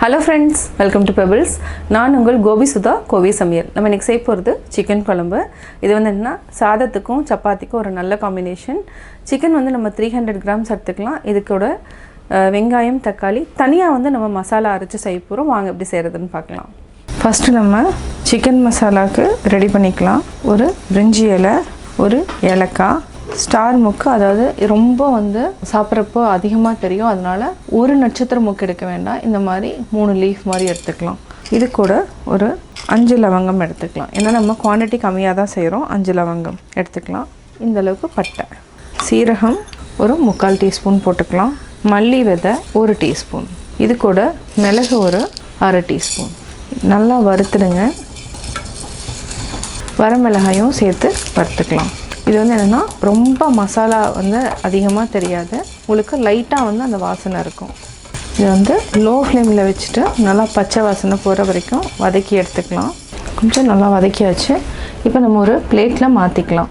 Hello friends, welcome to Pebbles. நான் உங்கள் கோபி சுதா கோவை சமையல். நம்ம இன்னைக்கு செய்ய போகிறது சிக்கன் குழம்பு. இது வந்து என்ன சாதத்துக்கும் சப்பாத்திக்கும் ஒரு நல்ல காம்பினேஷன். சிக்கன் வந்து நம்ம 300 கிராம்ஸ் எடுத்துக்கலாம். இதுக்கூட வெங்காயம் தக்காளி தனியாக வந்து நம்ம மசாலா அரைச்சி செய்ய போகிறோம். வாங்க எப்படி செய்கிறதுன்னு பார்க்கலாம். ஃபஸ்ட்டு நம்ம சிக்கன் மசாலாவுக்கு ரெடி பண்ணிக்கலாம். ஒரு பிரிஞ்சி இலை, ஒரு ஏலக்காய், ஸ்டார் முக்கு, அதாவது ரொம்ப வந்து சாப்பிட்றப்போ அதிகமாக தெரியும், அதனால் ஒரு நட்சத்திர முக்கு எடுக்க வேண்டாம். இந்த மாதிரி 3 லீஃப் மாதிரி எடுத்துக்கலாம். இது கூட ஒரு 5 லவங்கம் எடுத்துக்கலாம். ஏன்னா நம்ம குவான்டிட்டி கம்மியாக தான் செய்கிறோம். 5 லவங்கம் எடுத்துக்கலாம். இந்தளவுக்கு பட்டை, சீரகம் ஒரு 3/4 டீஸ்பூன் போட்டுக்கலாம். மல்லி விதை 1 டீஸ்பூன். இது கூட மிளகு ஒரு 1/2 டீஸ்பூன். நல்லா வறுத்துடுங்க. வரமிளகாயும் சேர்த்து வறுத்துக்கலாம். இது வந்து என்னென்னா ரொம்ப மசாலா வந்து அதிகமாக தெரியாது, உங்களுக்கு லைட்டாக வந்து அந்த வாசனை இருக்கும். இது வந்து லோ ஃப்ளேமில் வச்சுட்டு நல்லா பச்சை வாசனை போகிற வரைக்கும் வதக்கி எடுத்துக்கலாம். கொஞ்சம் நல்லா வதக்கியாச்சு. இப்போ நம்ம ஒரு பிளேட்டில் மாற்றிக்கலாம்.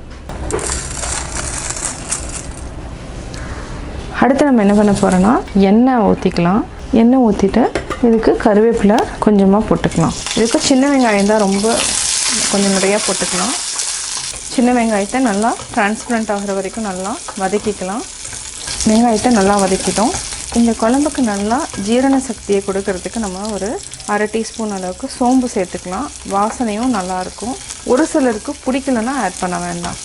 அடுத்து நம்ம என்ன பண்ண போகிறோன்னா எண்ணெய் ஊற்றிக்கலாம். எண்ணெய் ஊற்றிட்டு இதுக்கு கருவேப்பிலை கொஞ்சமாக போட்டுக்கலாம். இதுக்கு சின்ன வெங்காயம் தான் ரொம்ப கொஞ்சம் நிறையா போட்டுக்கலாம். சின்ன வெங்காயத்தை நல்லா டிரான்ஸ்பரண்ட் ஆகிற வரைக்கும் நல்லா வதக்கிக்கலாம். வெங்காயத்தை நல்லா வதக்கிட்டோம். இந்த குழம்புக்கு நல்லா ஜீரண சக்தியை கொடுக்கறதுக்கு நம்ம ஒரு 1/2 டீஸ்பூன் அளவுக்கு சோம்பு சேர்த்துக்கலாம். வாசனையும் நல்லாயிருக்கும். ஒரு சிலருக்கு பிடிக்கலன்னா ஆட் பண்ண வேண்டாம்.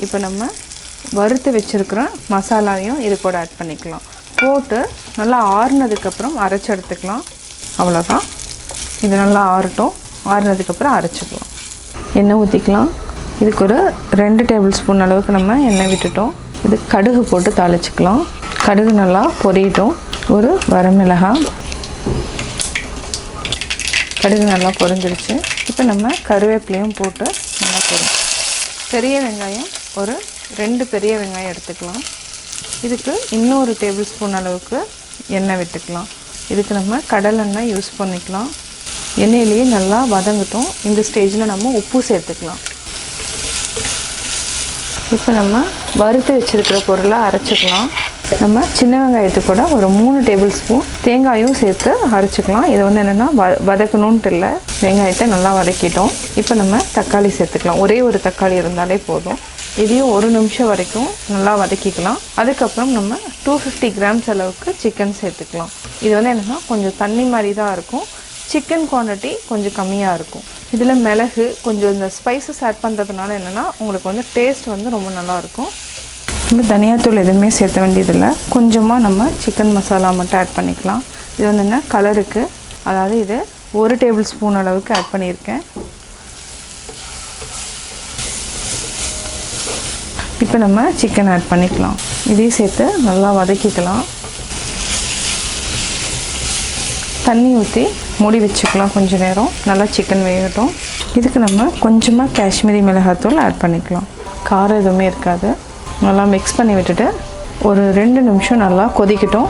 இப்போ நம்ம வறுத்து வச்சுருக்கிற மசாலாவையும் இது கூட ஆட் பண்ணிக்கலாம். போட்டு நல்லா ஆறுனதுக்கப்புறம் அரைச்சி எடுத்துக்கலாம். அவ்வளோதான். இது நல்லா ஆறட்டும். ஆறுனதுக்கப்புறம் அரைச்சிக்கலாம். எண்ணெய் ஊற்றிக்கலாம். இதுக்கு ஒரு 2 டேபிள் ஸ்பூன் அளவுக்கு நம்ம எண்ணெய் விட்டுட்டோம். இது கடுகு போட்டு தாளிச்சிக்கலாம். கடுகு நல்லா பொரியட்டும். ஒரு வரமிளகாய், கடுகு நல்லா பொரிஞ்சிருச்சு. இப்போ நம்ம கருவேப்பிலையும் போட்டு நல்லா பொரியும். பெரிய வெங்காயம் ஒரு 2 பெரிய வெங்காயம் எடுத்துக்கலாம். இதுக்கு இன்னொரு டேபிள் ஸ்பூன் அளவுக்கு எண்ணெய் விட்டுக்கலாம். இதுக்கு நம்ம கடலெண்ணெய் யூஸ் பண்ணிக்கலாம். எண்ணெயிலேயே நல்லா வதங்கட்டும். இந்த ஸ்டேஜில் நம்ம உப்பு சேர்த்துக்கலாம். இப்போ நம்ம வறுத்து வச்சுருக்கிற பொருளை அரைச்சிக்கலாம். நம்ம சின்ன வெங்காயத்துக்கு கூட ஒரு 3 டேபிள் ஸ்பூன் தேங்காயும் சேர்த்து அரைச்சிக்கலாம். இது வந்து என்னென்னா வதக்கணுன்ட்டு இல்லை, வெங்காயத்தை நல்லா வதக்கிட்டோம். இப்போ நம்ம தக்காளி சேர்த்துக்கலாம். ஒரே ஒரு தக்காளி இருந்தாலே போதும். இதையும் 1 நிமிஷம் வரைக்கும் நல்லா வதக்கிக்கலாம். அதுக்கப்புறம் நம்ம 250 கிராம்ஸ் அளவுக்கு சிக்கன் சேர்த்துக்கலாம். இது வந்து என்னென்னா கொஞ்சம் தண்ணி மாதிரி தான் இருக்கும். சிக்கன் குவான்டிட்டி கொஞ்சம் கம்மியாக இருக்கும். இதில் மிளகு கொஞ்சம் இந்த ஸ்பைசஸ் ஆட் பண்ணுறதுனால என்னென்னா உங்களுக்கு வந்து டேஸ்ட் வந்து ரொம்ப நல்லாயிருக்கும். இந்த தனியாத்தூள் எதுவுமே சேர்த்த வேண்டியதில்லை. கொஞ்சமாக நம்ம சிக்கன் மசாலா மட்டும் ஆட் பண்ணிக்கலாம். இது வந்து என்ன கலருக்கு, அதாவது இது 1 டேபிள் ஸ்பூன் அளவுக்கு ஆட் பண்ணியிருக்கேன். இப்போ நம்ம சிக்கன் ஆட் பண்ணிக்கலாம். இதையும் சேர்த்து நல்லா வதக்கிக்கலாம். தண்ணி ஊற்றி மூடி வச்சுக்கலாம். கொஞ்சம் நேரம் நல்லா சிக்கன் வேகட்டும். இதுக்கு நம்ம கொஞ்சமாக காஷ்மீரி மிளகாத்தூள் ஆட் பண்ணிக்கலாம். காரம் எதுவுமே இருக்காது. நல்லா மிக்ஸ் பண்ணி விட்டுட்டு ஒரு 2 நிமிஷம் நல்லா கொதிக்கட்டும்.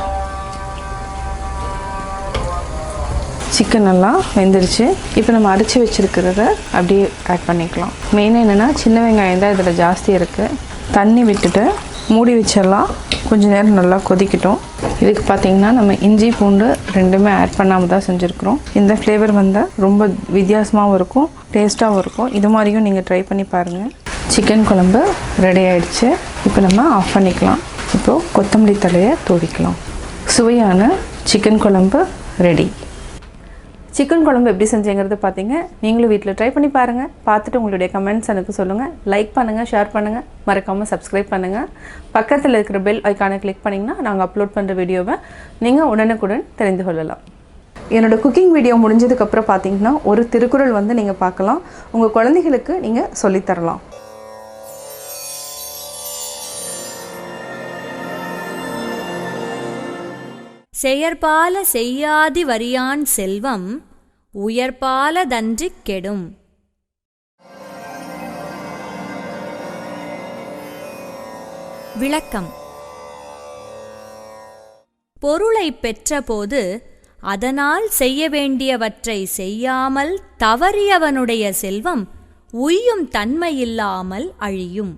சிக்கன் நல்லா வெந்துருச்சு. இப்போ நம்ம அரைச்சி வச்சுருக்கிறத அப்படியே ஆட் பண்ணிக்கலாம். மெயினாக என்னென்னா சின்ன வெங்காயம் தான் இதில் ஜாஸ்தி இருக்குது. தண்ணி விட்டுட்டு மூடி வச்சிடலாம். கொஞ்சம் நேரம் நல்லா கொதிக்கட்டும். இதுக்கு பார்த்திங்கன்னா நம்ம இஞ்சி பூண்டு ரெண்டுமே ஆட் பண்ணாமல் தான் செஞ்சுருக்குறோம். இந்த ஃப்ளேவர் வந்தால் ரொம்ப வித்தியாசமாகவும் இருக்கும், டேஸ்ட்டாகவும் இருக்கும். இது மாதிரியும் நீங்கள் ட்ரை பண்ணி பாருங்கள். சிக்கன் குழம்பு ரெடி ஆகிடுச்சு. இப்போ நம்ம ஆஃப் பண்ணிக்கலாம். இப்போது கொத்தமல்லி தலையை தூவிக்கலாம். சுவையான சிக்கன் குழம்பு ரெடி. சிக்கன் குழம்பு எப்படி செஞ்சேங்கிறது பார்த்தீங்க. நீங்களும் வீட்டில் ட்ரை பண்ணி பாருங்கள். பார்த்துட்டு உங்களுடைய கமெண்ட்ஸ் எனக்கு சொல்லுங்கள். லைக் பண்ணுங்கள், ஷேர் பண்ணுங்கள், மறக்காமல் சப்ஸ்கிரைப் பண்ணுங்கள். பக்கத்தில் இருக்கிற பெல் ஐக்கானை கிளிக் பண்ணிங்கன்னா நாங்கள் அப்லோட் பண்ணுற வீடியோவை நீங்கள் உடனுக்குடன் தெரிந்து கொள்ளலாம். என்னோடய குக்கிங் வீடியோ முடிஞ்சதுக்கப்புறம் பார்த்தீங்கன்னா ஒரு திருக்குறள் வந்து நீங்கள் பார்க்கலாம். உங்கள் குழந்தைகளுக்கு நீங்கள் சொல்லித்தரலாம். செயற்பால செய்யாதி வரியான் செல்வம் உயர்பால தன்றிக் கெடும். விளக்கம். பொருளை பெற்றபோது அதனால் செய்ய வேண்டியவற்றை செய்யாமல் தவறியவனுடைய செல்வம் உய்யும் தன்மையில்லாமல் அழியும்.